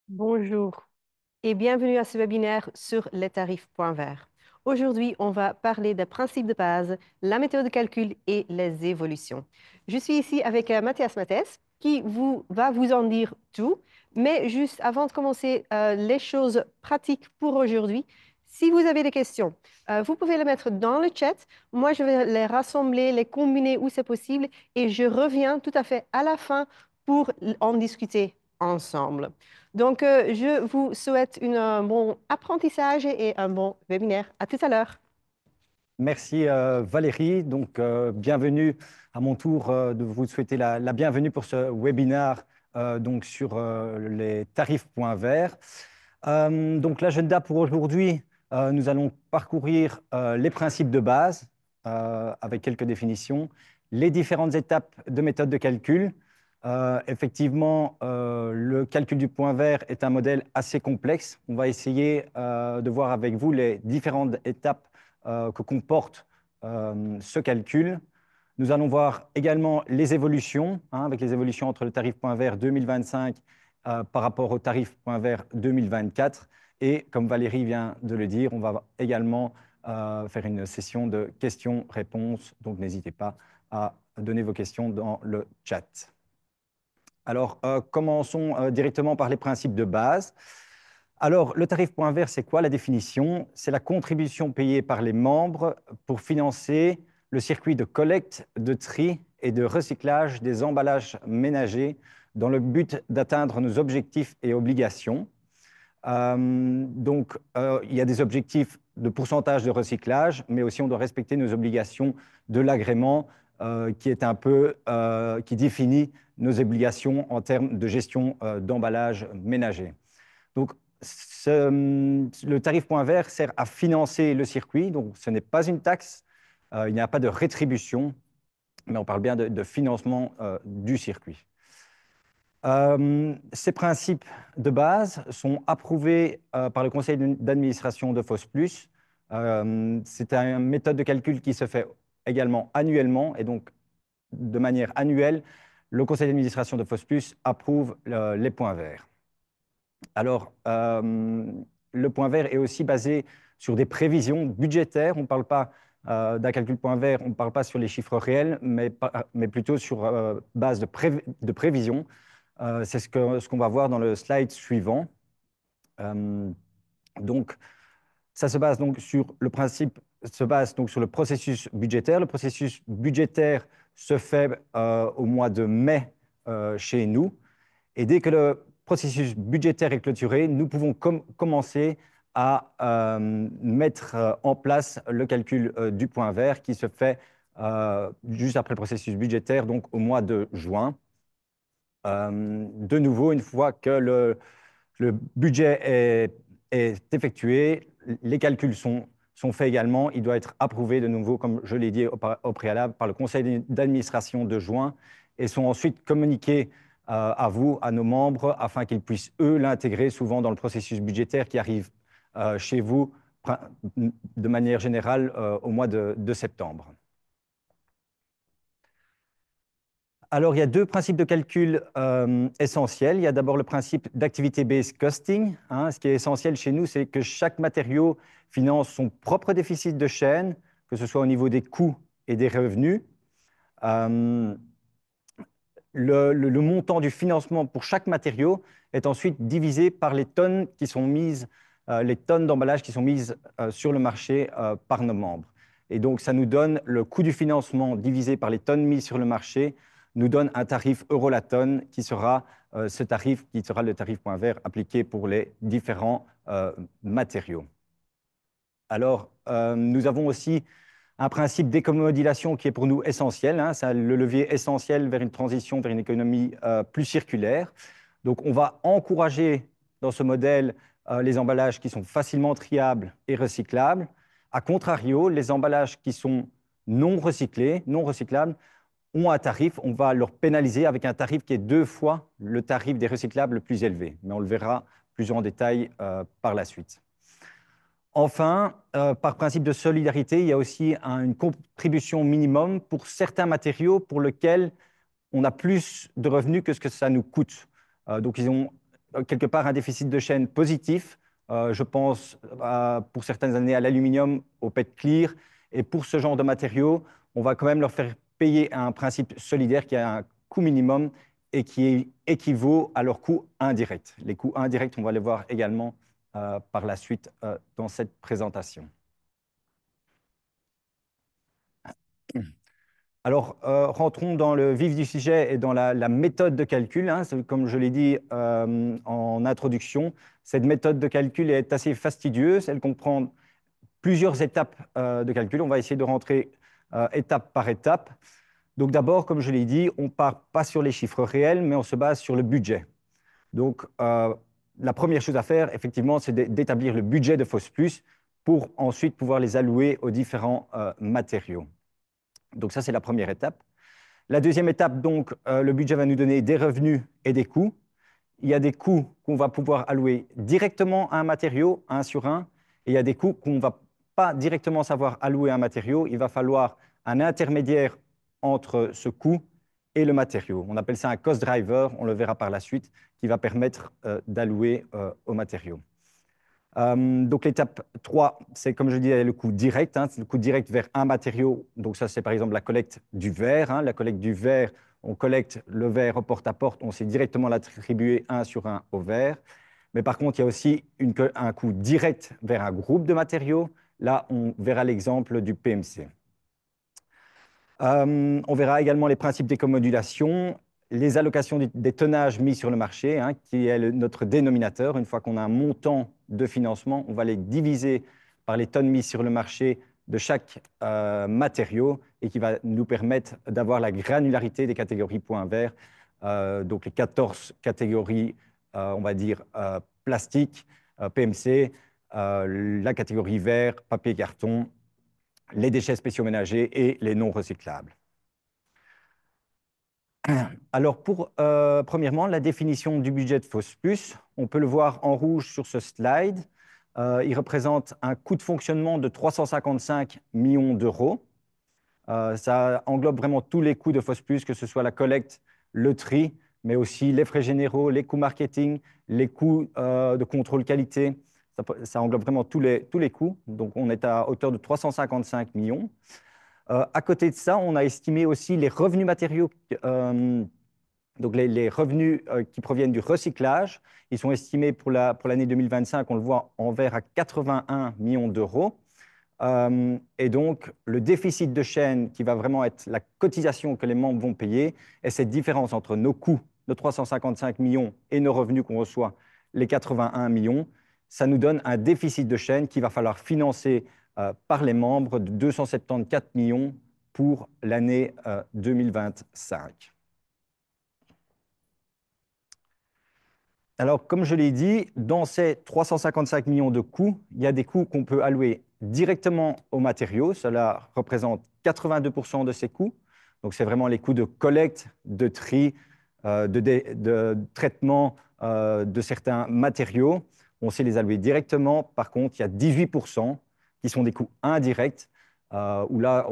Bonjour et bienvenue à ce webinaire sur les tarifs point vert. Aujourd'hui, on va parler des principes de base, la méthode de calcul et les évolutions. Je suis ici avec Mathias Mathès qui va vous en dire tout. Mais juste avant de commencer les choses pratiques pour aujourd'hui, si vous avez des questions, vous pouvez les mettre dans le chat. Moi, je vais les rassembler, les combiner où c'est possible et je reviens tout à fait à la fin pour en discuter ensemble. Donc, je vous souhaite un bon apprentissage et un bon webinaire. À tout à l'heure. Merci Valérie. Donc, bienvenue à mon tour de vous souhaiter la bienvenue pour ce webinaire donc sur les tarifs points verts. Donc, l'agenda pour aujourd'hui, nous allons parcourir les principes de base avec quelques définitions, les différentes étapes de méthode de calcul. Effectivement, le calcul du point vert est un modèle assez complexe. On va essayer de voir avec vous les différentes étapes que comporte ce calcul. Nous allons voir également les évolutions, avec les évolutions entre le tarif point vert 2025 par rapport au tarif point vert 2024. Et comme Valérie vient de le dire, on va également faire une session de questions-réponses. Donc, n'hésitez pas à donner vos questions dans le chat. Alors, commençons directement par les principes de base. Alors, le tarif point vert, c'est quoi la définition? C'est la contribution payée par les membres pour financer le circuit de collecte, de tri et de recyclage des emballages ménagers dans le but d'atteindre nos objectifs et obligations. Il y a des objectifs de pourcentage de recyclage, mais aussi on doit respecter nos obligations de l'agrément qui est un peu, qui définit nos obligations en termes de gestion d'emballage ménager. Donc, le tarif point vert sert à financer le circuit, donc ce n'est pas une taxe, il n'y a pas de rétribution, mais on parle bien de financement du circuit. Ces principes de base sont approuvés par le conseil d'administration de FOSS+. C'est une méthode de calcul qui se fait également annuellement, et donc de manière annuelle, le conseil d'administration de FOSS+ approuve les points verts. Alors, le point vert est aussi basé sur des prévisions budgétaires. On ne parle pas d'un calcul point vert, on ne parle pas sur les chiffres réels, mais plutôt sur base de prévisions. C'est ce qu'on va voir dans le slide suivant. Donc, ça se base donc sur le principe, se base donc sur le processus budgétaire. Le processus budgétaire se fait au mois de mai chez nous. Et dès que le processus budgétaire est clôturé, nous pouvons commencer à mettre en place le calcul du point vert qui se fait juste après le processus budgétaire, donc au mois de juin. De nouveau, une fois que le budget est effectué, les calculs sont faits également. Il doit être approuvé de nouveau, comme je l'ai dit au préalable, par le conseil d'administration de juin et sont ensuite communiqués à vous, à nos membres, afin qu'ils puissent, eux, l'intégrer souvent dans le processus budgétaire qui arrive chez vous de manière générale au mois de septembre. Alors, il y a deux principes de calcul essentiels. Il y a d'abord le principe d'activity-based costing. Ce qui est essentiel chez nous, c'est que chaque matériau finance son propre déficit de chaîne, que ce soit au niveau des coûts et des revenus. Le montant du financement pour chaque matériau est ensuite divisé par les tonnes qui sont mises, les tonnes d'emballage qui sont mises sur le marché par nos membres. Et donc, ça nous donne le coût du financement divisé par les tonnes mises sur le marché, nous donne un tarif euro la tonne qui sera ce tarif qui sera le tarif point vert appliqué pour les différents matériaux. Alors, nous avons aussi un principe d'éco-modulation qui est pour nous essentiel. C'est le levier essentiel vers une transition vers une économie plus circulaire. Donc, on va encourager dans ce modèle les emballages qui sont facilement triables et recyclables. A contrario, les emballages qui sont non recyclés, non recyclables, ont un tarif, on va leur pénaliser avec un tarif qui est 2 fois le tarif des recyclables le plus élevé. Mais on le verra plus en détail par la suite. Enfin, par principe de solidarité, il y a aussi une contribution minimum pour certains matériaux pour lesquels on a plus de revenus que ce que ça nous coûte. Donc, quelque part un déficit de chaîne positif. Je pense pour certaines années à l'aluminium, au PET clear. Et pour ce genre de matériaux, on va quand même leur faire payer un principe solidaire qui a un coût minimum et qui équivaut à leur coût indirect. Les coûts indirects, on va les voir également par la suite dans cette présentation. Alors, rentrons dans le vif du sujet et dans la méthode de calcul. Hein. Comme je l'ai dit en introduction, cette méthode de calcul est assez fastidieuse. Elle comprend plusieurs étapes de calcul. On va essayer de rentrer étape par étape. Donc d'abord, comme je l'ai dit, on ne part pas sur les chiffres réels, mais on se base sur le budget. Donc, la première chose à faire, effectivement, c'est d'établir le budget de FOSS+, pour ensuite pouvoir les allouer aux différents matériaux. Donc ça, c'est la première étape. La deuxième étape, donc, le budget va nous donner des revenus et des coûts. Il y a des coûts qu'on va pouvoir allouer directement à un matériau, 1 sur 1, et il y a des coûts qu'on ne va pas directement savoir allouer à un matériau. Il va falloir un intermédiaire entre ce coût et le matériau. On appelle ça un cost driver, on le verra par la suite, qui va permettre d'allouer au matériau. Donc l'étape 3, c'est comme je disais, le coût direct, hein, c'est le coût direct vers un matériau. Donc ça, c'est par exemple la collecte du verre. Hein. La collecte du verre, on collecte le verre au porte-à-porte, on sait directement l'attribuer 1 sur 1 au verre. Mais par contre, il y a aussi un coût direct vers un groupe de matériaux. Là, on verra l'exemple du PMC. On verra également les principes d'écomodulation, les allocations des tonnages mis sur le marché, hein, qui est notre dénominateur. Une fois qu'on a un montant de financement, on va les diviser par les tonnes mises sur le marché de chaque matériau et qui va nous permettre d'avoir la granularité des catégories points verts, donc les 14 catégories, on va dire, plastique, PMC, la catégorie verre, papier, carton, les déchets spéciaux ménagers et les non recyclables. Alors, premièrement, la définition du budget de FOSS+, on peut le voir en rouge sur ce slide. Il représente un coût de fonctionnement de 355 millions d'euros. Ça englobe vraiment tous les coûts de FOSS+, que ce soit la collecte, le tri, mais aussi les frais généraux, les coûts marketing, les coûts de contrôle qualité. Ça englobe vraiment tous les coûts. Donc, on est à hauteur de 355 millions. À côté de ça, on a estimé aussi les revenus matériaux, donc les revenus qui proviennent du recyclage. Ils sont estimés pour l'année 2025, on le voit en vert, à 81 millions d'euros. Et donc, le déficit de chaîne, qui va vraiment être la cotisation que les membres vont payer, est cette différence entre nos coûts de 355 millions et nos revenus qu'on reçoit, les 81 millions. Ça nous donne un déficit de chaîne qu'il va falloir financer par les membres de 274 millions pour l'année 2025. Alors, comme je l'ai dit, dans ces 355 millions de coûts, il y a des coûts qu'on peut allouer directement aux matériaux. Cela représente 82% de ces coûts. Donc, c'est vraiment les coûts de collecte, de tri, de traitement de certains matériaux. On sait les allouer directement. Par contre, il y a 18% qui sont des coûts indirects, où là,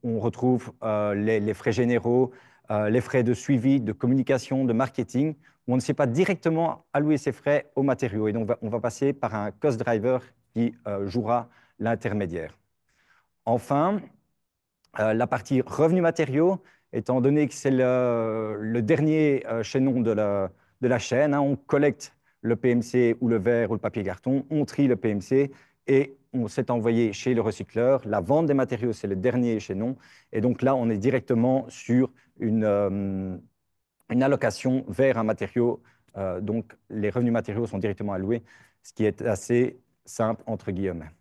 on retrouve les frais généraux, les frais de suivi, de communication, de marketing, où on ne sait pas directement allouer ces frais aux matériaux. Et donc, on va passer par un cost driver qui jouera l'intermédiaire. Enfin, la partie revenus matériaux, étant donné que c'est le dernier chaînon de la chaîne, hein, on collecte le PMC ou le verre ou le papier carton, on trie le PMC et on s'est envoyé chez le recycleur. La vente des matériaux, c'est le dernier chaînon. Et donc là, on est directement sur une allocation vers un matériau. Donc, les revenus matériaux sont directement alloués, ce qui est assez simple, entre guillemets.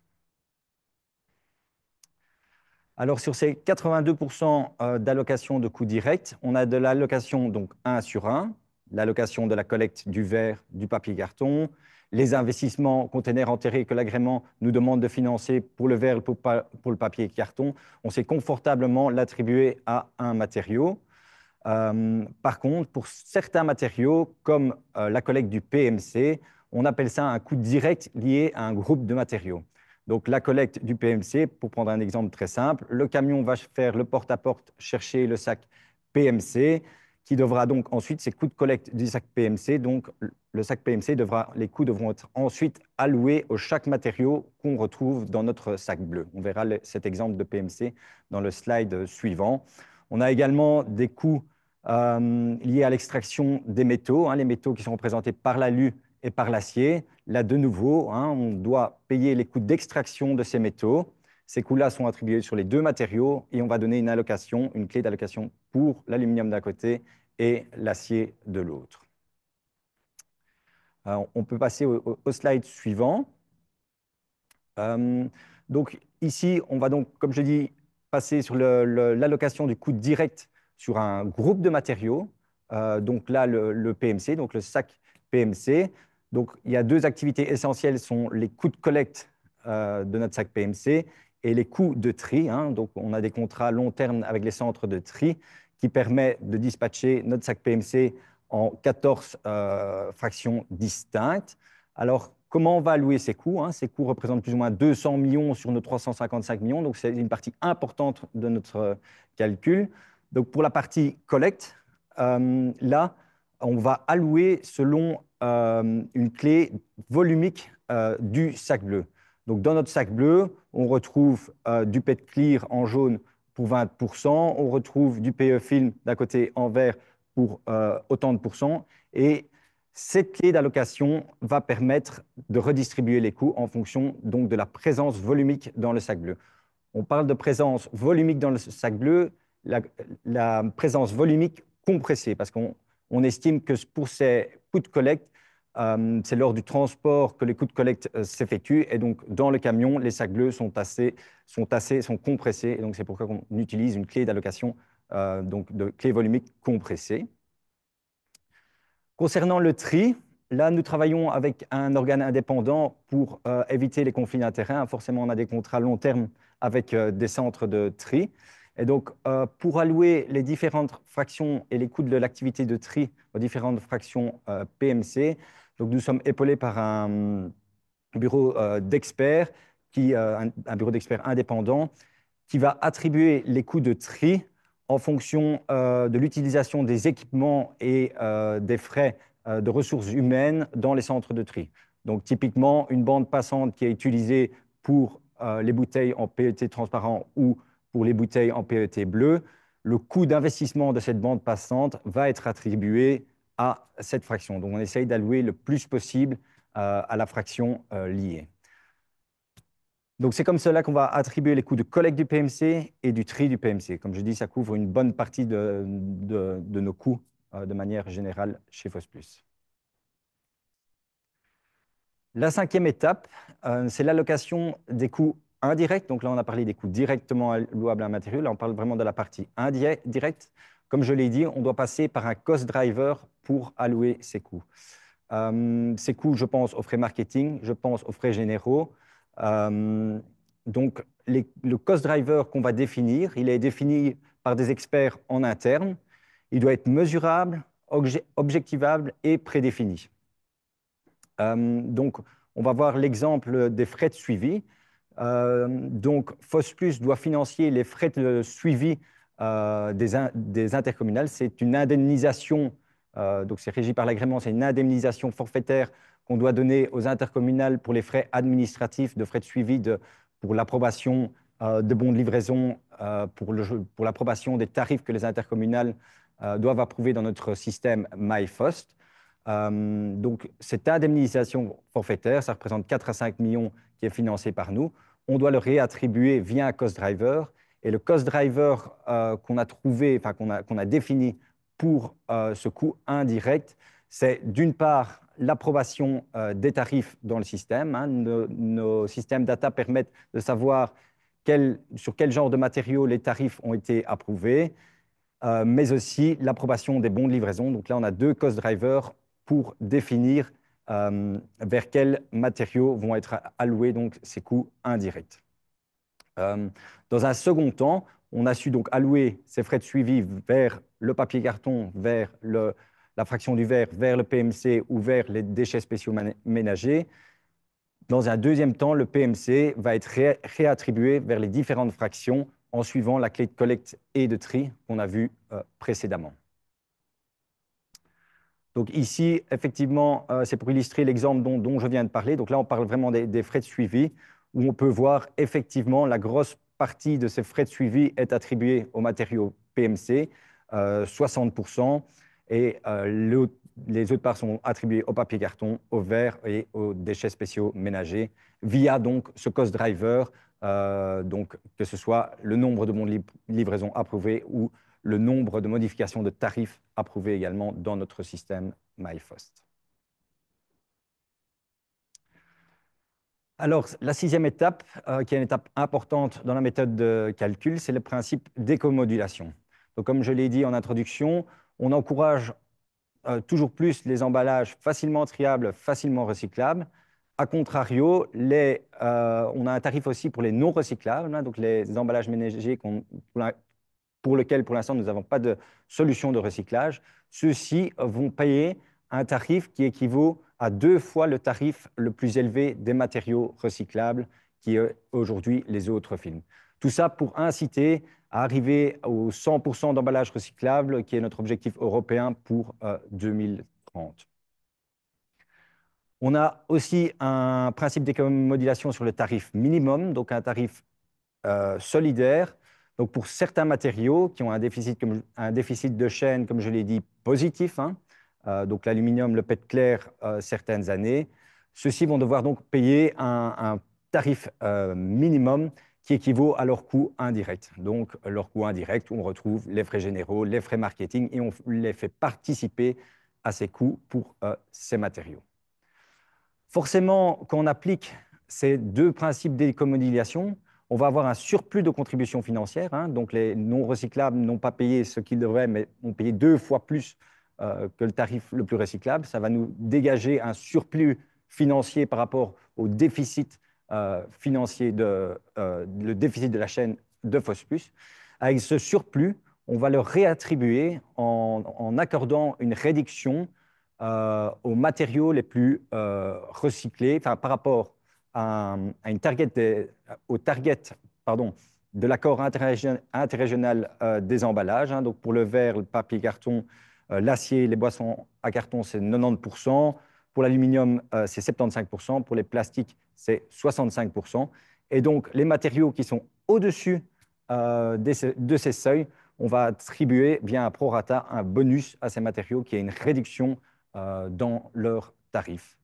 Alors, sur ces 82% d'allocation de coûts directs, on a de l'allocation donc 1 sur 1, l'allocation de la collecte du verre, du papier carton, les investissements containers enterrés que l'agrément nous demande de financer pour le verre et pour le papier carton. On sait confortablement l'attribuer à un matériau. Par contre, pour certains matériaux, comme la collecte du PMC, on appelle ça un coût direct lié à un groupe de matériaux. Donc, la collecte du PMC, pour prendre un exemple très simple, le camion va faire le porte-à-porte, chercher le sac PMC. qui devra donc ensuite, ces coûts de collecte du sac PMC, donc le sac PMC les coûts devront être ensuite alloués au chaque matériau qu'on retrouve dans notre sac bleu. On verra cet exemple de PMC dans le slide suivant. On a également des coûts liés à l'extraction des métaux, les métaux qui sont représentés par l'alu et par l'acier. Là, de nouveau, on doit payer les coûts d'extraction de ces métaux. Ces coûts-là sont attribués sur les deux matériaux et on va donner une clé d'allocation pour l'aluminium d'un côté et l'acier de l'autre. On peut passer au slide suivant. Donc ici, on va donc, comme je dis, passer sur l'allocation du coût direct sur un groupe de matériaux. Donc là, le PMC, donc le sac PMC. Donc il y a deux activités essentielles, sont les coûts de collecte de notre sac PMC et les coûts de tri. Donc on a des contrats long terme avec les centres de tri qui permettent de dispatcher notre sac PMC en 14 fractions distinctes. Alors, comment on va allouer ces coûts? Ces coûts représentent plus ou moins 200 millions sur nos 355 millions, donc c'est une partie importante de notre calcul. Donc, pour la partie collecte, là, on va allouer selon une clé volumique du sac bleu. Donc, dans notre sac bleu, on retrouve du PET Clear en jaune pour 20%, on retrouve du PE Film d'un côté en vert pour autant de pourcents, et cette clé d'allocation va permettre de redistribuer les coûts en fonction donc de la présence volumique dans le sac bleu. On parle de présence volumique dans le sac bleu, la présence volumique compressée, parce qu'on estime que pour ces coûts de collecte, c'est lors du transport que les coûts de collecte s'effectuent, et donc dans le camion, les sacs bleus sont compressés, et donc c'est pourquoi on utilise une clé d'allocation, donc de clé volumique compressée. Concernant le tri, là, nous travaillons avec un organe indépendant pour éviter les conflits d'intérêts. Forcément, on a des contrats long terme avec des centres de tri. Et donc, pour allouer les différentes fractions et les coûts de l'activité de tri aux différentes fractions PMC, donc nous sommes épaulés par un bureau d'experts, un bureau d'experts indépendant, qui va attribuer les coûts de tri en fonction de l'utilisation des équipements et des frais de ressources humaines dans les centres de tri. Donc, typiquement, une bande passante qui est utilisée pour les bouteilles en PET transparent ou pour les bouteilles en PET bleu, le coût d'investissement de cette bande passante va être attribué à cette fraction. Donc, on essaye d'allouer le plus possible à la fraction liée. Donc, c'est comme cela qu'on va attribuer les coûts de collecte du PMC et du tri du PMC. Comme je dis, ça couvre une bonne partie de nos coûts de manière générale chez FOSSplus. La cinquième étape, c'est l'allocation des coûts indirects. Donc là, on a parlé des coûts directement allouables à un matériau. Là, on parle vraiment de la partie indirecte. Comme je l'ai dit, on doit passer par un cost driver pour allouer ces coûts. Ces coûts, je pense aux frais marketing, je pense aux frais généraux. Donc, le cost driver qu'on va définir, il est défini par des experts en interne. Il doit être mesurable, objectivable et prédéfini. Donc, on va voir l'exemple des frais de suivi. Donc, FOSSplus doit financer les frais de suivi des intercommunales. C'est une indemnisation, donc c'est régi par l'agrément, c'est une indemnisation forfaitaire qu'on doit donner aux intercommunales pour les frais administratifs de frais de suivi pour l'approbation de bons de livraison, pour l'approbation des tarifs que les intercommunales doivent approuver dans notre système MyFost. Donc, cette indemnisation forfaitaire, ça représente 4 à 5 millions qui est financé par nous. On doit le réattribuer via un cost driver. Et le cost driver qu'on a trouvé, enfin qu'on a défini pour ce coût indirect, c'est d'une part l'approbation des tarifs dans le système. Nos systèmes data permettent de savoir sur quel genre de matériaux les tarifs ont été approuvés, mais aussi l'approbation des bons de livraison. Donc là, on a deux cost drivers pour définir vers quels matériaux vont être alloués donc, ces coûts indirects. Dans un second temps, on a su donc allouer ces frais de suivi vers le papier carton, vers la fraction du verre, vers le PMC ou vers les déchets spéciaux ménagers. Dans un deuxième temps, le PMC va être réattribué vers les différentes fractions en suivant la clé de collecte et de tri qu'on a vue précédemment. Donc ici, effectivement, c'est pour illustrer l'exemple dont je viens de parler. Donc là, on parle vraiment des frais de suivi, où on peut voir effectivement la grosse partie de ces frais de suivi est attribuée aux matériaux PMC, 60%, et les autres parts sont attribuées au papier carton, au verre et aux déchets spéciaux ménagers, via donc ce cost driver, donc que ce soit le nombre de bons de livraison approuvés ou le nombre de modifications de tarifs approuvés également dans notre système MyFost. Alors, la sixième étape, qui est une étape importante dans la méthode de calcul, c'est le principe d'éco-modulation. Donc, comme je l'ai dit en introduction, on encourage toujours plus les emballages facilement triables, facilement recyclables. A contrario, on a un tarif aussi pour les non recyclables, hein, donc les emballages ménagers pour lesquels, pour l'instant, nous n'avons pas de solution de recyclage. Ceux-ci vont payer un tarif qui équivaut à 2 fois le tarif le plus élevé des matériaux recyclables, qui est aujourd'hui les autres films. Tout ça pour inciter à arriver aux 100% d'emballage recyclable, qui est notre objectif européen pour 2030. On a aussi un principe d'éco-modulation sur le tarif minimum, donc un tarif solidaire. Donc pour certains matériaux qui ont un déficit de chaîne, comme je l'ai dit, positif, hein, donc l'aluminium, le PET clair, certaines années, ceux-ci vont devoir donc payer un tarif minimum qui équivaut à leur coût indirect. Donc leur coût indirect, où on retrouve les frais généraux, les frais marketing, et on les fait participer à ces coûts pour ces matériaux. Forcément, quand on applique ces deux principes d'éco-modulation, on va avoir un surplus de contributions financières. Hein, donc les non recyclables n'ont pas payé ce qu'ils devraient, mais ont payé 2 fois plus que le tarif le plus recyclable. Ça va nous dégager un surplus financier par rapport au déficit financier, le déficit de la chaîne de FOSPLUS. Avec ce surplus, on va le réattribuer en accordant une réduction aux matériaux les plus recyclés, par rapport au target de l'accord interrégional des emballages. Hein, donc pour le verre, le papier carton, l'acier, les boissons à carton, c'est 90%. Pour l'aluminium, c'est 75%. Pour les plastiques, c'est 65%. Et donc, les matériaux qui sont au-dessus de ces seuils, on va attribuer via un prorata un bonus à ces matériaux qui est une réduction dans leurs tarifs.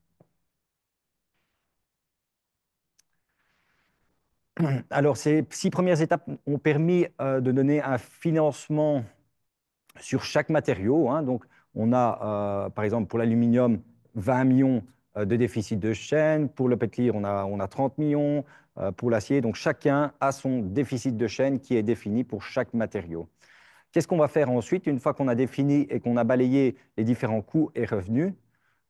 Alors, ces 6 premières étapes ont permis de donner un financement sur chaque matériau. Hein. Donc, on a, par exemple, pour l'aluminium, 20 millions de déficit de chaîne. Pour le pétlir, on a 30 millions. Pour l'acier, donc chacun a son déficit de chaîne qui est défini pour chaque matériau. Qu'est-ce qu'on va faire ensuite, une fois qu'on a défini et qu'on a balayé les différents coûts et revenus?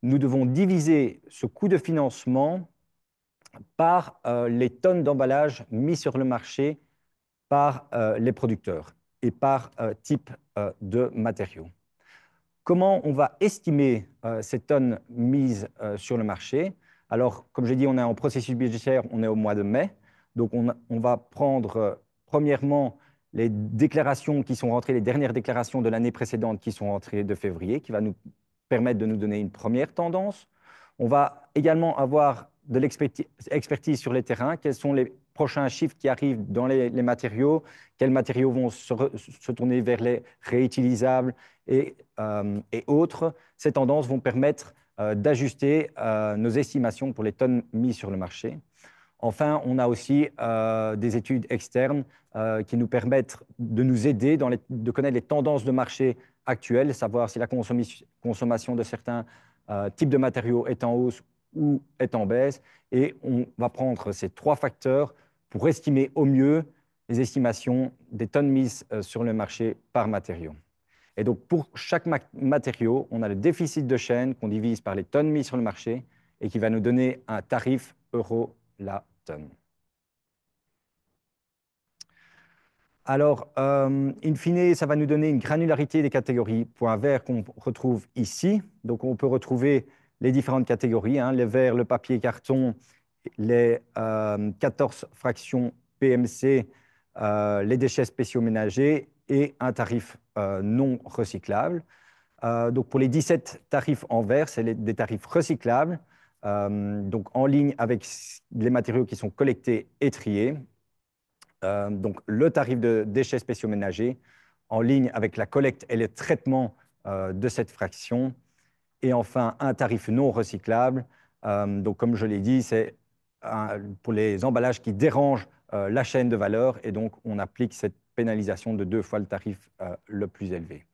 Nous devons diviser ce coût de financement par les tonnes d'emballage mis sur le marché par les producteurs et par type de matériaux. Comment on va estimer ces tonnes mises sur le marché? Alors, comme j'ai dit, on est en processus budgétaire, on est au mois de mai. Donc, on va prendre premièrement les déclarations qui sont rentrées, les dernières déclarations de l'année précédente qui sont rentrées de février, qui va nous permettre de nous donner une première tendance. On va également avoir de l'expertise sur les terrains. Quels sont les prochains chiffres qui arrivent dans les matériaux? Quels matériaux vont se tourner vers les réutilisables et autres? Ces tendances vont permettre d'ajuster nos estimations pour les tonnes mises sur le marché. Enfin, on a aussi des études externes qui nous permettent de nous aider, de connaître les tendances de marché actuelles, savoir si la consommation de certains types de matériaux est en hausse ou est en baisse. Et on va prendre ces 3 facteurs pour estimer au mieux les estimations des tonnes mises sur le marché par matériau. Et donc, pour chaque matériau, on a le déficit de chaîne qu'on divise par les tonnes mises sur le marché et qui va nous donner un tarif euro la tonne. Alors, in fine, ça va nous donner une granularité des catégories points verts qu'on retrouve ici. Donc, on peut retrouver les différentes catégories, hein, les verres, le papier, carton, les 14 fractions PMC, les déchets spéciaux ménagers et un tarif non recyclable. Donc pour les 17 tarifs en vert, c'est des tarifs recyclables, donc en ligne avec les matériaux qui sont collectés et triés. Donc le tarif de déchets spéciaux ménagers, en ligne avec la collecte et le traitement de cette fraction. Et enfin, un tarif non recyclable. Donc comme je l'ai dit, c'est pour les emballages qui dérangent la chaîne de valeur, et donc on applique cette pénalisation de 2 fois le tarif le plus élevé.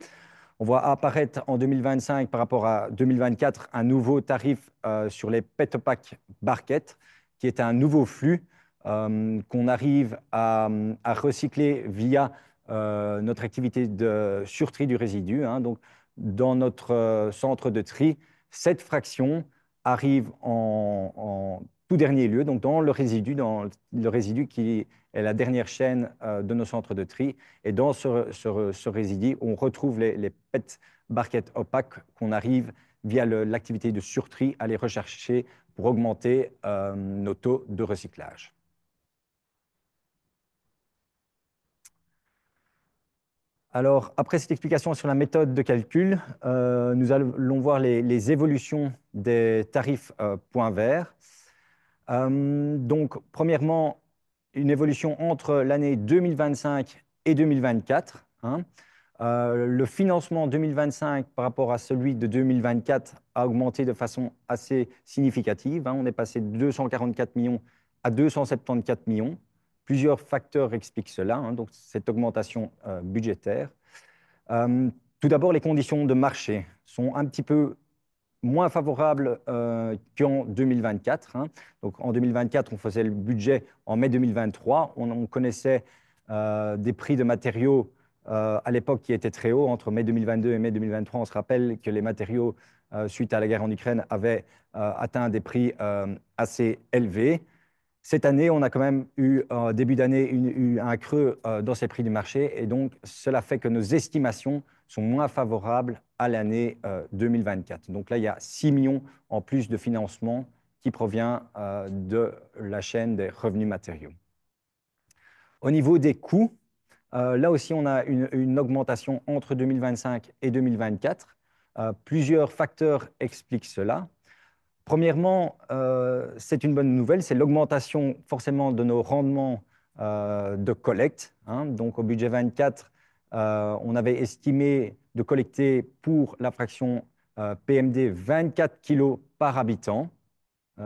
On voit apparaître en 2025 par rapport à 2024 un nouveau tarif sur les PET-opaques barquettes, qui est un nouveau flux qu'on arrive à recycler via notre activité de surtri du résidu. Donc, dans notre centre de tri, cette fraction arrive en tout dernier lieu, donc dans le résidu qui est la dernière chaîne de nos centres de tri. Et dans ce résidu, on retrouve les PET barquettes opaques qu'on arrive, via l'activité de surtri, à les rechercher pour augmenter nos taux de recyclage. Alors, après cette explication sur la méthode de calcul, nous allons voir les évolutions des tarifs points verts. Donc, premièrement, une évolution entre l'année 2025 et 2024. Le financement 2025 par rapport à celui de 2024 a augmenté de façon assez significative. On est passé de 244 millions à 274 millions. Plusieurs facteurs expliquent cela, donc cette augmentation budgétaire. Tout d'abord, les conditions de marché sont un petit peu moins favorables qu'en 2024. Donc, en 2024, on faisait le budget en mai 2023. On connaissait des prix de matériaux à l'époque qui étaient très hauts. Entre mai 2022 et mai 2023, on se rappelle que les matériaux, suite à la guerre en Ukraine, avaient atteint des prix assez élevés. Cette année, on a quand même eu, début d'année, un creux dans ces prix du marché, et donc cela fait que nos estimations sont moins favorables à l'année 2024. Donc là, il y a 6 millions en plus de financement qui provient de la chaîne des revenus matériaux. Au niveau des coûts, là aussi, on a une augmentation entre 2025 et 2024. Plusieurs facteurs expliquent cela. Premièrement, c'est une bonne nouvelle, c'est l'augmentation forcément de nos rendements de collecte. Donc au budget 24, on avait estimé de collecter pour la fraction PMD 24 kg par habitant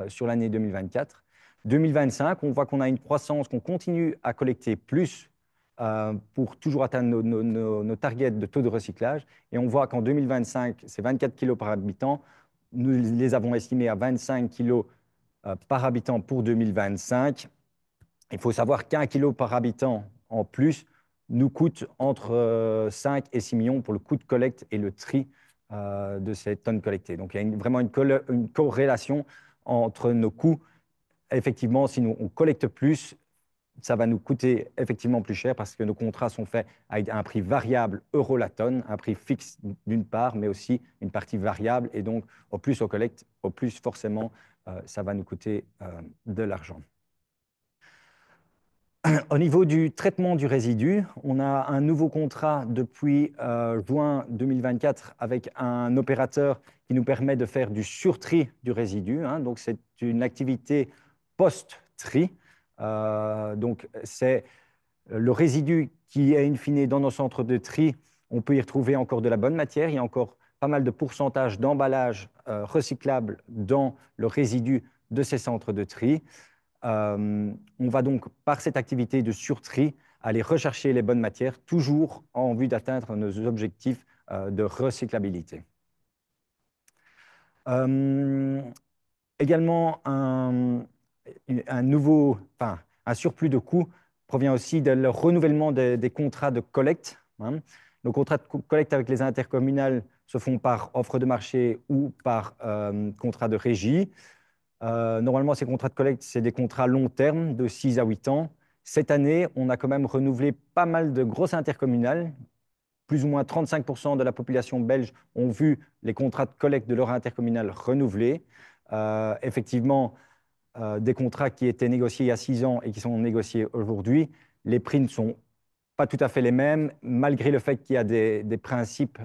sur l'année 2024. 2025, on voit qu'on a une croissance, qu'on continue à collecter plus pour toujours atteindre nos targets de taux de recyclage. Et on voit qu'en 2025, c'est 24 kg par habitant. Nous les avons estimés à 25 kg par habitant pour 2025. Il faut savoir qu'un kilo par habitant en plus nous coûte entre 5 et 6 millions pour le coût de collecte et le tri de ces tonnes collectées. Donc, il y a vraiment une corrélation entre nos coûts. Effectivement, si on collecte plus, ça va nous coûter effectivement plus cher parce que nos contrats sont faits avec un prix variable euro la tonne, un prix fixe d'une part, mais aussi une partie variable. Et donc, au plus on collecte, au plus forcément, ça va nous coûter de l'argent. Au niveau du traitement du résidu, on a un nouveau contrat depuis juin 2024 avec un opérateur qui nous permet de faire du surtri du résidu. Donc, c'est une activité post-tri. Donc, c'est le résidu qui est in fine dans nos centres de tri. On peut y retrouver encore de la bonne matière. Il y a encore pas mal de pourcentage d'emballage recyclable dans le résidu de ces centres de tri. On va donc, par cette activité de surtri, aller rechercher les bonnes matières, toujours en vue d'atteindre nos objectifs de recyclabilité. Également, un surplus de coûts provient aussi de le renouvellement des contrats de collecte. Nos contrats de collecte avec les intercommunales se font par offre de marché ou par contrat de régie. Normalement, ces contrats de collecte, c'est des contrats long terme de 6 à 8 ans. Cette année, on a quand même renouvelé pas mal de grosses intercommunales. Plus ou moins 35% de la population belge ont vu les contrats de collecte de leur intercommunale renouvelés. Effectivement, des contrats qui étaient négociés il y a 6 ans et qui sont négociés aujourd'hui, les prix ne sont pas tout à fait les mêmes, malgré le fait qu'il y a des principes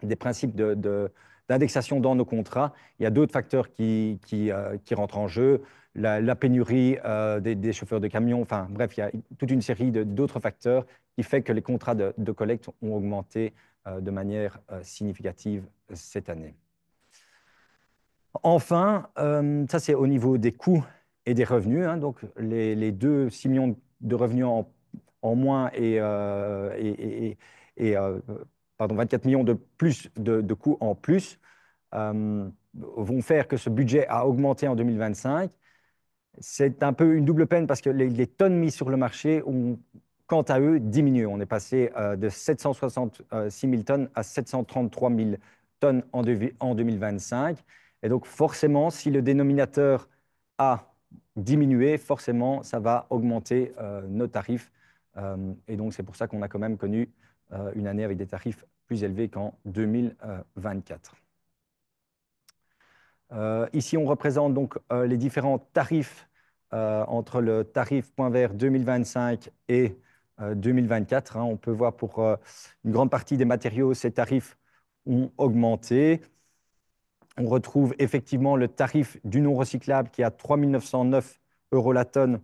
des principes d'indexation dans nos contrats. Il y a d'autres facteurs qui rentrent en jeu, la pénurie des chauffeurs de camions, enfin bref, il y a toute une série d'autres facteurs qui fait que les contrats de collecte ont augmenté de manière significative cette année. Enfin, ça c'est au niveau des coûts et des revenus, hein, donc les 6 millions de revenus en moins pardon, 24 millions de plus de coûts en plus vont faire que ce budget a augmenté en 2025. C'est un peu une double peine parce que les tonnes mises sur le marché ont, quant à eux, diminué. On est passé de 766 000 tonnes à 733 000 tonnes en 2025. Et donc, forcément, si le dénominateur a diminué, forcément, ça va augmenter nos tarifs. Et donc, c'est pour ça qu'on a quand même connu une année avec des tarifs plus élevés qu'en 2024. Ici, on représente donc les différents tarifs entre le tarif point vert 2025 et 2024. Hein. On peut voir pour une grande partie des matériaux, ces tarifs ont augmenté. On retrouve effectivement le tarif du non recyclable qui est à 3 909 € la tonne,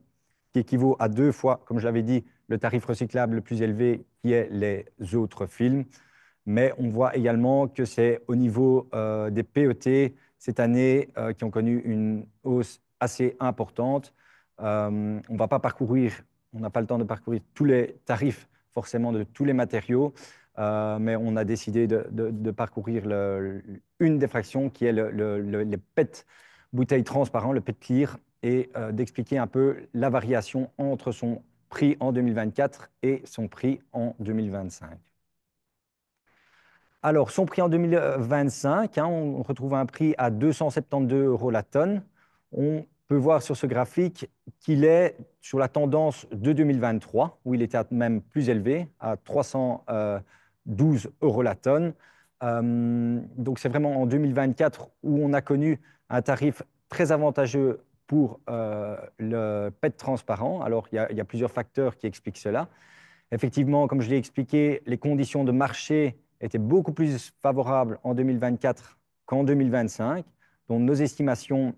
qui équivaut à 2 fois, comme je l'avais dit, le tarif recyclable le plus élevé qui est les autres films. Mais on voit également que c'est au niveau des PET cette année qui ont connu une hausse assez importante. On ne va pas parcourir, on n'a pas le temps de parcourir tous les tarifs forcément de tous les matériaux, mais on a décidé de parcourir une des fractions qui est les PET bouteilles transparentes, le PET clear, et d'expliquer un peu la variation entre son prix en 2024 et son prix en 2025. Alors, son prix en 2025, hein, on retrouve un prix à 272 € la tonne. On peut voir sur ce graphique qu'il est sur la tendance de 2023, où il était même plus élevé, à 312 € la tonne. Donc, c'est vraiment en 2024 où on a connu un tarif très avantageux pour le PET transparent. Alors, il y a plusieurs facteurs qui expliquent cela. Effectivement, comme je l'ai expliqué, les conditions de marché étaient beaucoup plus favorables en 2024 qu'en 2025. Donc, nos estimations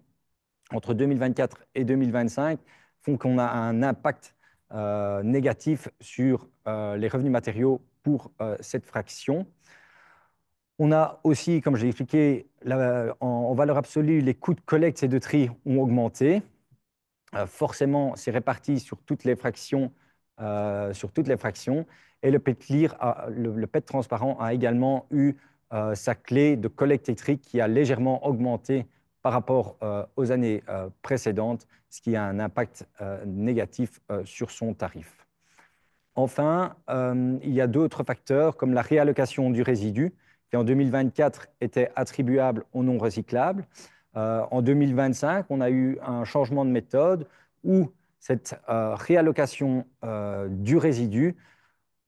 entre 2024 et 2025 font qu'on a un impact négatif sur les revenus matériaux pour cette fraction. On a aussi, comme je l'ai expliqué, en valeur absolue, les coûts de collecte et de tri ont augmenté. Forcément, c'est réparti sur toutes les fractions. Et le PET clear, le PET transparent a également eu sa clé de collecte électrique qui a légèrement augmenté par rapport aux années précédentes, ce qui a un impact négatif sur son tarif. Enfin, il y a d'autres facteurs comme la réallocation du résidu qui en 2024 était attribuable au non recyclable. En 2025, on a eu un changement de méthode où cette réallocation du résidu,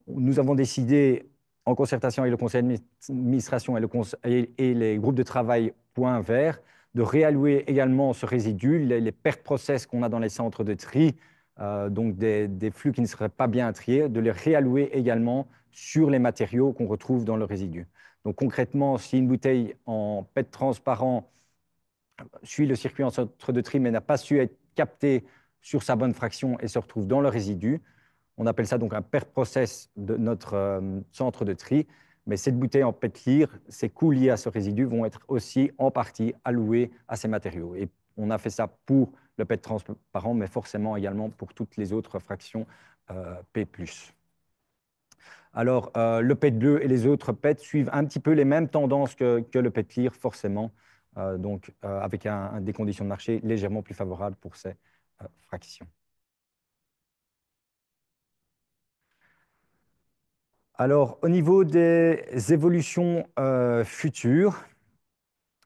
nous avons décidé, en concertation avec le conseil d'administration et les groupes de travail Point Vert, de réallouer également ce résidu, les pertes process qu'on a dans les centres de tri, donc des flux qui ne seraient pas bien triés, de les réallouer également sur les matériaux qu'on retrouve dans le résidu. Donc concrètement, si une bouteille en PET transparent suit le circuit en centre de tri mais n'a pas su être captée sur sa bonne fraction et se retrouve dans le résidu, on appelle ça donc un per process de notre centre de tri. Mais cette bouteille en PET clear, ces coûts liés à ce résidu vont être aussi en partie alloués à ces matériaux. Et on a fait ça pour le PET transparent, mais forcément également pour toutes les autres fractions P+. Alors, le PET bleu et les autres PET suivent un petit peu les mêmes tendances que le PET clear, forcément, donc avec des conditions de marché légèrement plus favorables pour ces fractions. Alors, au niveau des évolutions futures,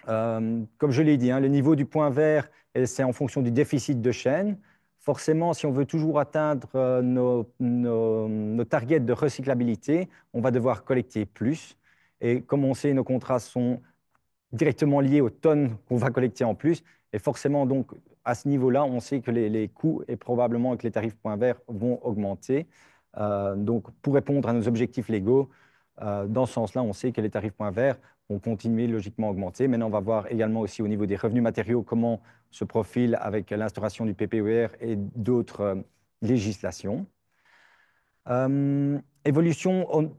comme je l'ai dit, hein, le niveau du point vert, c'est en fonction du déficit de chaîne. Forcément, si on veut toujours atteindre nos targets de recyclabilité, on va devoir collecter plus. Et comme on sait, nos contrats sont directement liés aux tonnes qu'on va collecter en plus. Et forcément, donc, à ce niveau-là, on sait que les coûts et probablement que les tarifs point vert vont augmenter. Donc, pour répondre à nos objectifs légaux, Dans ce sens-là, on sait que les tarifs points verts vont continuer logiquement à augmenter. Maintenant, on va voir également aussi au niveau des revenus matériaux comment se profile avec l'instauration du PPER et d'autres législations. Évolution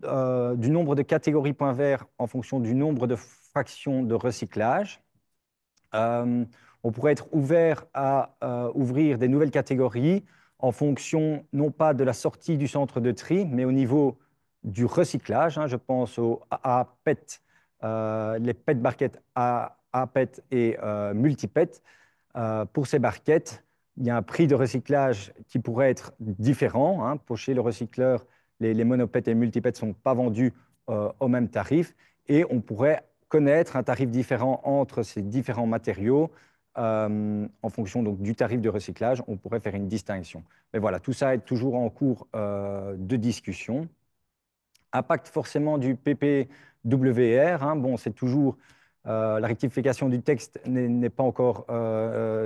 du nombre de catégories points verts en fonction du nombre de fractions de recyclage. On pourrait être ouvert à ouvrir des nouvelles catégories en fonction non pas de la sortie du centre de tri, mais au niveau du recyclage. Je pense aux APET, les PET barquettes APET et multipet. Pour ces barquettes, il y a un prix de recyclage qui pourrait être différent. Pour chez le recycleur, les monopètes et multipets ne sont pas vendus au même tarif et on pourrait connaître un tarif différent entre ces différents matériaux en fonction donc, du tarif de recyclage. On pourrait faire une distinction. Mais voilà, tout ça est toujours en cours de discussion. Impact forcément du PPWR. Bon, c'est toujours la rectification du texte n'est pas encore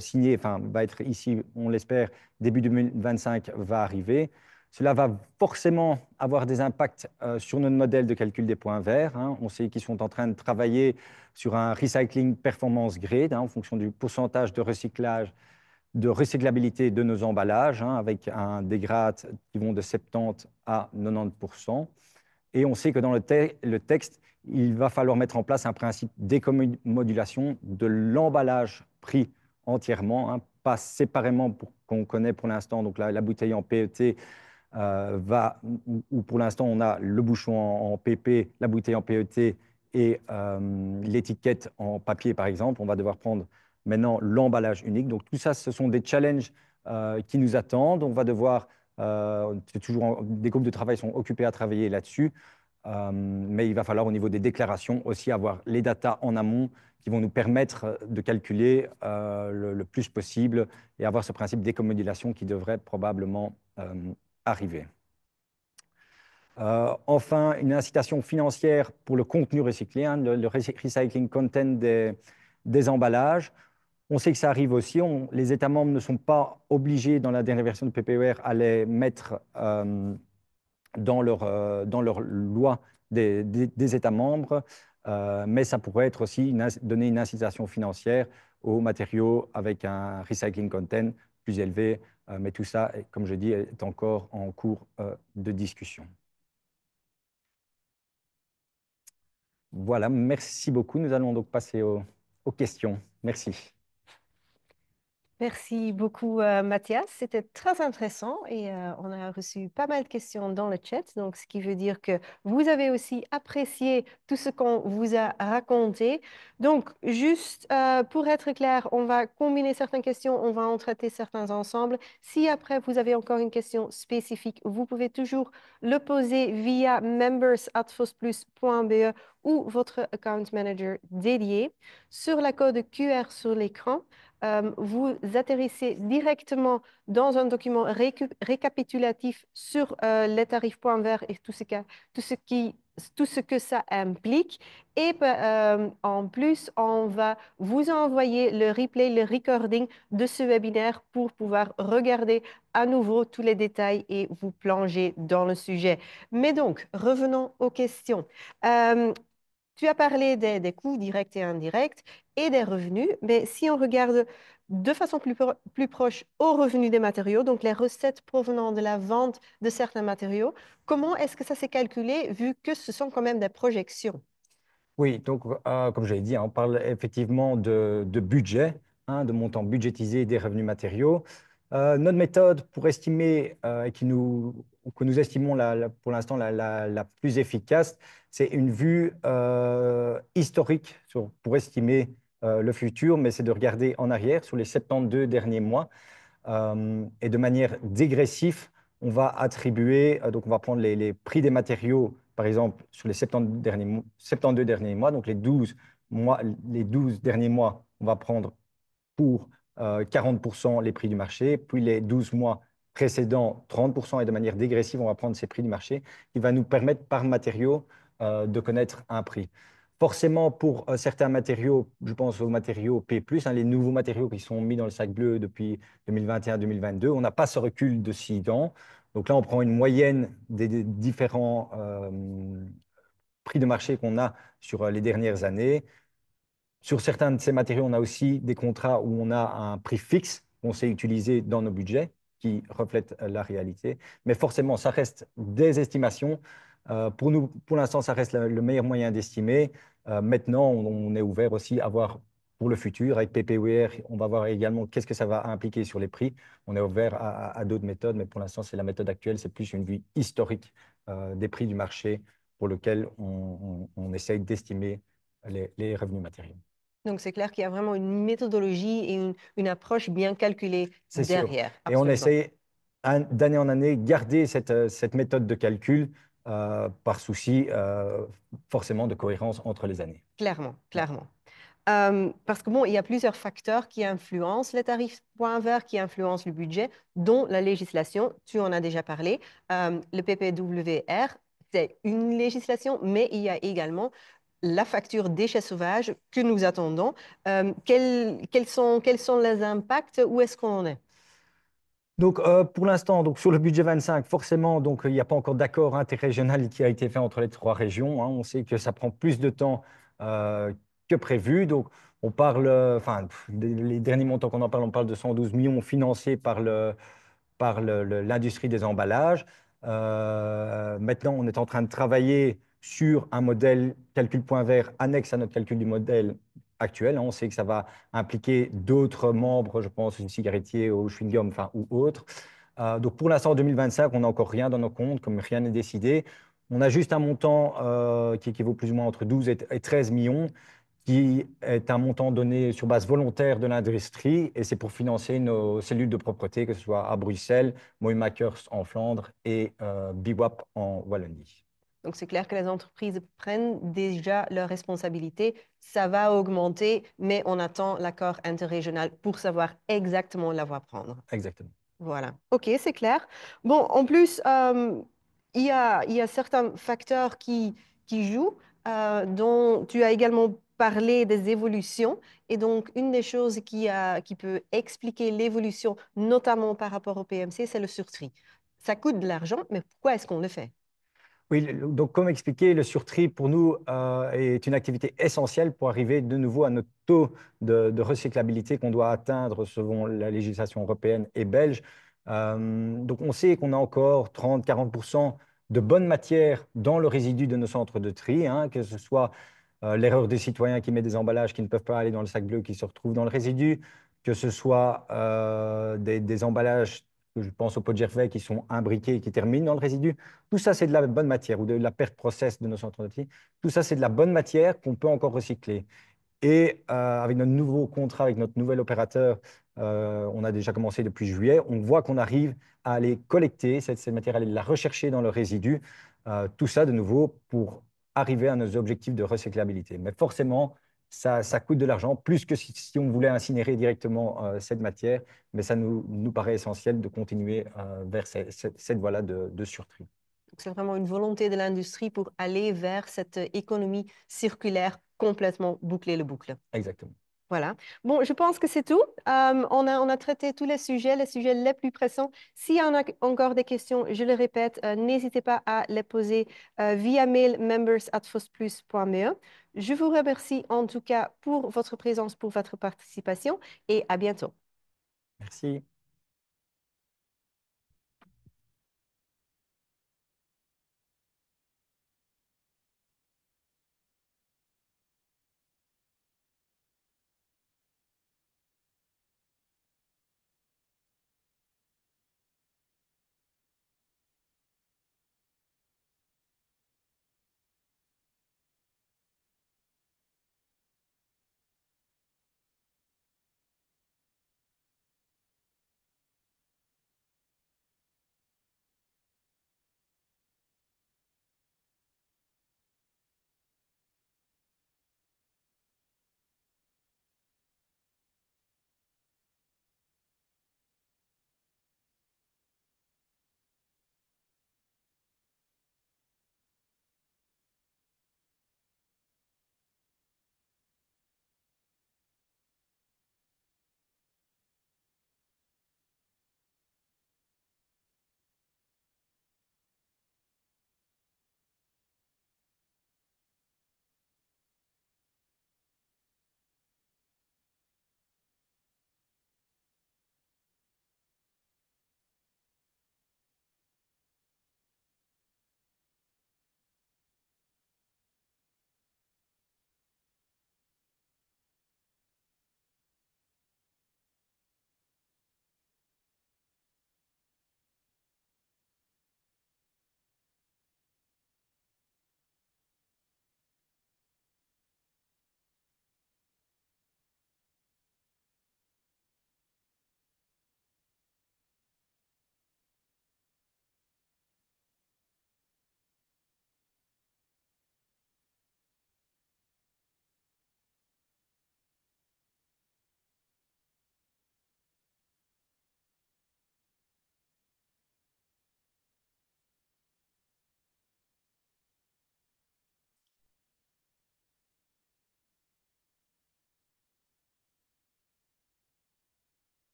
signée, enfin, va être ici, on l'espère, début 2025 va arriver. Cela va forcément avoir des impacts sur notre modèle de calcul des points verts. On sait qu'ils sont en train de travailler sur un recycling performance grade en fonction du pourcentage de recyclage, de recyclabilité de nos emballages, avec des grades qui vont de 70 à 90%. Et on sait que dans le texte, il va falloir mettre en place un principe d'éco-modulation de l'emballage pris entièrement, pas séparément qu'on connaît pour l'instant, donc la bouteille en PET où pour l'instant on a le bouchon en PP, la bouteille en PET et l'étiquette en papier par exemple. On va devoir prendre maintenant l'emballage unique. Donc tout ça, ce sont des challenges qui nous attendent. On va devoir, des groupes de travail sont occupés à travailler là-dessus, mais il va falloir au niveau des déclarations aussi avoir les datas en amont qui vont nous permettre de calculer le plus possible et avoir ce principe d'éco-modulation qui devrait probablement arriver. Enfin, une incitation financière pour le contenu recyclé, le recycling content des emballages. On sait que ça arrive aussi. Les États membres ne sont pas obligés, dans la dernière version de PPER, à les mettre dans leur loi des États membres, mais ça pourrait être aussi donner une incitation financière aux matériaux avec un recycling content plus élevé. Mais tout ça, comme je dis, est encore en cours de discussion. Voilà, merci beaucoup. Nous allons donc passer aux questions. Merci. Merci beaucoup, Mathias. C'était très intéressant et on a reçu pas mal de questions dans le chat. Donc, ce qui veut dire que vous avez aussi apprécié tout ce qu'on vous a raconté. Donc, juste pour être clair, on va combiner certaines questions, on va en traiter certains ensemble. Si après vous avez encore une question spécifique, vous pouvez toujours le poser via members@fosplus.be ou votre account manager dédié. Sur la code QR sur l'écran, vous atterrissez directement dans un document récapitulatif sur les tarifs points verts et tout ce que ça implique. Et en plus, on va vous envoyer le replay, le recording de ce webinaire pour pouvoir regarder à nouveau tous les détails et vous plonger dans le sujet. Mais donc, revenons aux questions. Tu as parlé des coûts directs et indirects et des revenus, mais si on regarde de façon plus proche aux revenus des matériaux, donc les recettes provenant de la vente de certains matériaux, comment est-ce que ça s'est calculé vu que ce sont quand même des projections? Oui, donc comme je l'ai dit, on parle effectivement de budget, de montant budgétisé des revenus matériaux. Notre méthode pour estimer que nous estimons pour l'instant la plus efficace, c'est une vue historique pour estimer le futur, mais c'est de regarder en arrière sur les 72 derniers mois et de manière dégressive, on va attribuer, donc on va prendre les prix des matériaux, par exemple, sur les 72 derniers mois, donc les 12 derniers mois, on va prendre pour 40% les prix du marché, puis les 12 mois précédents, 30%, et de manière dégressive, on va prendre ces prix du marché, qui va nous permettre par matériau de connaître un prix. Forcément, pour certains matériaux, je pense aux matériaux P+, les nouveaux matériaux qui sont mis dans le sac bleu depuis 2021-2022, on n'a pas ce recul de 6 ans. Donc là, on prend une moyenne des différents prix de marché qu'on a sur les dernières années. Sur certains de ces matériaux, on a aussi des contrats où on a un prix fixe qu'on sait utiliser dans nos budgets, qui reflètent la réalité. Mais forcément, ça reste des estimations. Pour nous, pour l'instant, ça reste le meilleur moyen d'estimer. Maintenant, on est ouvert aussi à voir pour le futur. Avec PPWR, on va voir également qu'est-ce que ça va impliquer sur les prix. On est ouvert à d'autres méthodes, mais pour l'instant, c'est la méthode actuelle. C'est plus une vue historique des prix du marché pour lequel on essaye d'estimer les revenus matériels. Donc, c'est clair qu'il y a vraiment une méthodologie et une approche bien calculée C'est sûr. derrière, Et on absolument. essaie d'année en année garder cette méthode de calcul par souci forcément de cohérence entre les années. Clairement, Ouais. clairement. Parce que bon, il y a plusieurs facteurs qui influencent les tarifs point vert, qui influencent le budget, dont la législation. Tu en as déjà parlé. Le PPWR, c'est une législation, mais il y a également la facture déchets sauvages que nous attendons. Quels sont les impacts? Où est-ce qu'on en est? Donc, pour l'instant, donc, sur le budget 25, forcément, donc, il n'y a pas encore d'accord interrégional qui a été fait entre les trois régions, hein. On sait que ça prend plus de temps que prévu. Donc, on parle, enfin, les derniers montants qu'on en parle, on parle de 112 millions financés par l'industrie des emballages. Maintenant, on est en train de travailler sur un modèle calcul point vert annexe à notre calcul du modèle actuel, hein. On sait que ça va impliquer d'autres membres, je pense, aux cigarettiers, aux chewing-gums, enfin, ou autres. Donc, pour l'instant, en 2025, on n'a encore rien dans nos comptes, comme rien n'est décidé. On a juste un montant qui équivaut plus ou moins entre 12 et 13 millions qui est un montant donné sur base volontaire de l'industrie et c'est pour financer nos cellules de propreté, que ce soit à Bruxelles, Moymakers en Flandre et BIWAP en Wallonie. Donc, c'est clair que les entreprises prennent déjà leurs responsabilités. Ça va augmenter, mais on attend l'accord interrégional pour savoir exactement la voie prendre. Exactement. Voilà. OK, c'est clair. Bon, en plus, il y a certains facteurs qui jouent, dont tu as également parlé des évolutions. Et donc, une des choses qui peut expliquer l'évolution, notamment par rapport au PMC, c'est le surtri. Ça coûte de l'argent, mais pourquoi est-ce qu'on le fait? Oui, donc comme expliqué, le surtri pour nous est une activité essentielle pour arriver de nouveau à notre taux de recyclabilité qu'on doit atteindre selon la législation européenne et belge. Donc on sait qu'on a encore 30-40% de bonnes matières dans le résidu de nos centres de tri, hein, que ce soit l'erreur des citoyens qui met des emballages qui ne peuvent pas aller dans le sac bleu qui se retrouvent dans le résidu, que ce soit des emballages, je pense aux pots de Gervais qui sont imbriqués et qui terminent dans le résidu. Tout ça, c'est de la bonne matière ou de la perte process de nos centres de tri. Tout ça, c'est de la bonne matière qu'on peut encore recycler. Et avec notre nouveau contrat, avec notre nouvel opérateur, on a déjà commencé depuis juillet, on voit qu'on arrive à aller collecter cette matière, à aller la rechercher dans le résidu. Tout ça, de nouveau, pour arriver à nos objectifs de recyclabilité. Mais forcément, ça coûte de l'argent, plus que si on voulait incinérer directement cette matière. Mais ça nous paraît essentiel de continuer vers cette voie-là de surtri. Donc, c'est vraiment une volonté de l'industrie pour aller vers cette économie circulaire complètement boucler le boucle. Exactement. Voilà. Bon, je pense que c'est tout. On a traité tous les sujets les plus pressants. S'il y en a encore des questions, je le répète, n'hésitez pas à les poser via mail members@fosplus.be. Je vous remercie en tout cas pour votre présence, pour votre participation et à bientôt. Merci.